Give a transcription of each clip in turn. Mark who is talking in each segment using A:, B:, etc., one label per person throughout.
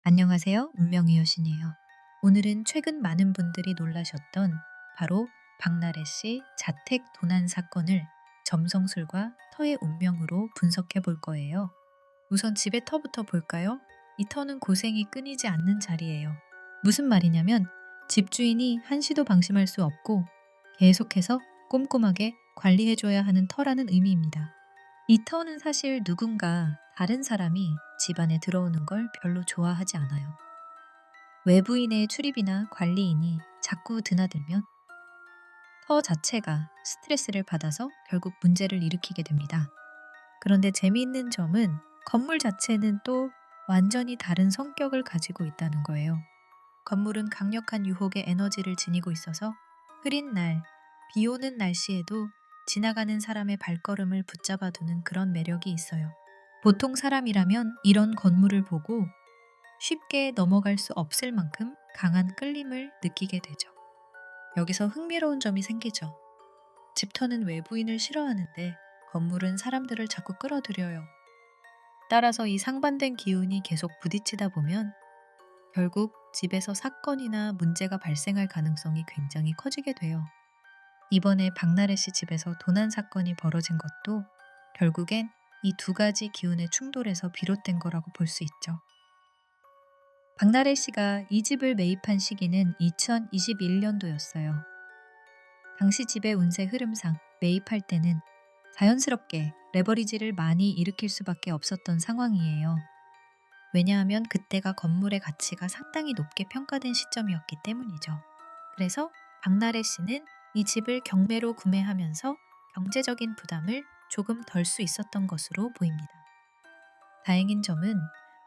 A: 안녕하세요. 운명의 여신이에요. 오늘은 최근 많은 분들이 놀라셨던 바로 박나래 씨 자택 도난 사건을 점성술과 터의 운명으로 분석해 볼 거예요. 우선 집의 터부터 볼까요? 이 터는 고생이 끊이지 않는 자리예요. 무슨 말이냐면 집주인이 한시도 방심할 수 없고 계속해서 꼼꼼하게 관리해줘야 하는 터라는 의미입니다. 이 터는 사실 누군가 다른 사람이 집 안에 들어오는 걸 별로 좋아하지 않아요. 외부인의 출입이나 관리인이 자꾸 드나들면 터 자체가 스트레스를 받아서 결국 문제를 일으키게 됩니다. 그런데 재미있는 점은 건물 자체는 또 완전히 다른 성격을 가지고 있다는 거예요. 건물은 강력한 유혹의 에너지를 지니고 있어서 흐린 날, 비 오는 날씨에도 지나가는 사람의 발걸음을 붙잡아두는 그런 매력이 있어요. 보통 사람이라면 이런 건물을 보고 쉽게 넘어갈 수 없을 만큼 강한 끌림을 느끼게 되죠. 여기서 흥미로운 점이 생기죠. 집터는 외부인을 싫어하는데 건물은 사람들을 자꾸 끌어들여요. 따라서 이 상반된 기운이 계속 부딪히다 보면 결국 집에서 사건이나 문제가 발생할 가능성이 굉장히 커지게 돼요. 이번에 박나래 씨 집에서 도난 사건이 벌어진 것도 결국엔 이 두 가지 기운의 충돌에서 비롯된 거라고 볼 수 있죠. 박나래 씨가 이 집을 매입한 시기는 2021년도였어요. 당시 집의 운세 흐름상 매입할 때는 자연스럽게 레버리지를 많이 일으킬 수밖에 없었던 상황이에요. 왜냐하면 그때가 건물의 가치가 상당히 높게 평가된 시점이었기 때문이죠. 그래서 박나래 씨는 이 집을 경매로 구매하면서 경제적인 부담을 조금 덜 수 있었던 것으로 보입니다. 다행인 점은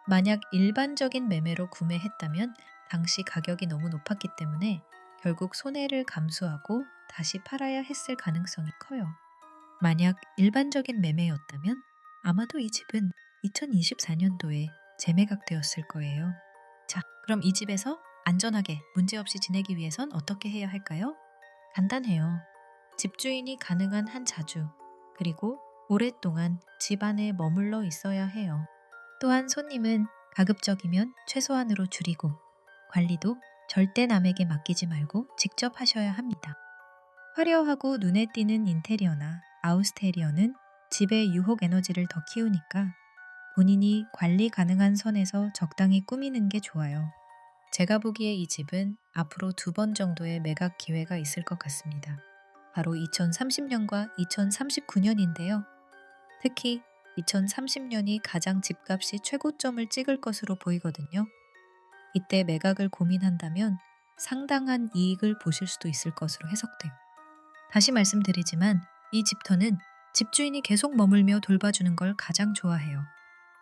A: 만약 일반적인 매매로 구매했다면 당시 가격이 너무 높았기 때문에 결국 손해를 감수하고 다시 팔아야 했을 가능성이 커요. 만약 일반적인 매매였다면 아마도 이 집은 2024년도에 재매각되었을 거예요. 자, 그럼 이 집에서 안전하게 문제없이 지내기 위해선 어떻게 해야 할까요? 간단해요. 집주인이 가능한 한 자주, 그리고 오랫동안 집 안에 머물러 있어야 해요. 또한 손님은 가급적이면 최소한으로 줄이고 관리도 절대 남에게 맡기지 말고 직접 하셔야 합니다. 화려하고 눈에 띄는 인테리어나 아우스테리어는 집의 유혹 에너지를 더 키우니까 본인이 관리 가능한 선에서 적당히 꾸미는 게 좋아요. 제가 보기에 이 집은 앞으로 2번 정도의 매각 기회가 있을 것 같습니다. 바로 2030년과 2039년인데요. 특히 2030년이 가장 집값이 최고점을 찍을 것으로 보이거든요. 이때 매각을 고민한다면 상당한 이익을 보실 수도 있을 것으로 해석돼요. 다시 말씀드리지만 이 집터는 집주인이 계속 머물며 돌봐주는 걸 가장 좋아해요.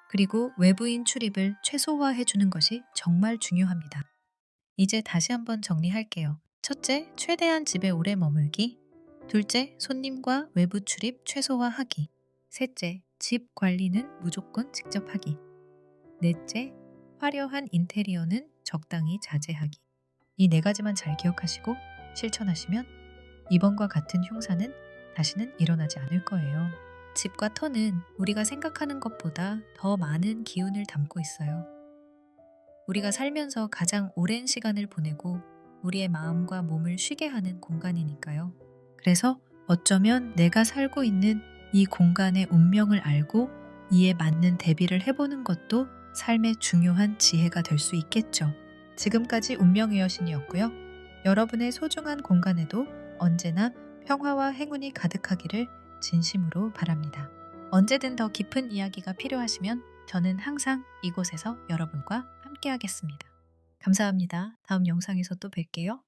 A: 그리고 외부인 출입을 최소화해주는 것이 정말 중요합니다. 이제 다시 한번 정리할게요. 첫째, 최대한 집에 오래 머물기. 둘째, 손님과 외부 출입 최소화하기. 셋째, 집 관리는 무조건 직접 하기. 넷째, 화려한 인테리어는 적당히 자제하기. 이 네 가지만 잘 기억하시고 실천하시면 이번과 같은 흉사는 다시는 일어나지 않을 거예요. 집과 터는 우리가 생각하는 것보다 더 많은 기운을 담고 있어요. 우리가 살면서 가장 오랜 시간을 보내고 우리의 마음과 몸을 쉬게 하는 공간이니까요. 그래서 어쩌면 내가 살고 있는 이 공간의 운명을 알고 이에 맞는 대비를 해보는 것도 삶의 중요한 지혜가 될 수 있겠죠. 지금까지 운명의 여신이었고요. 여러분의 소중한 공간에도 언제나 평화와 행운이 가득하기를 진심으로 바랍니다. 언제든 더 깊은 이야기가 필요하시면 저는 항상 이곳에서 여러분과 함께하겠습니다. 감사합니다. 다음 영상에서 또 뵐게요.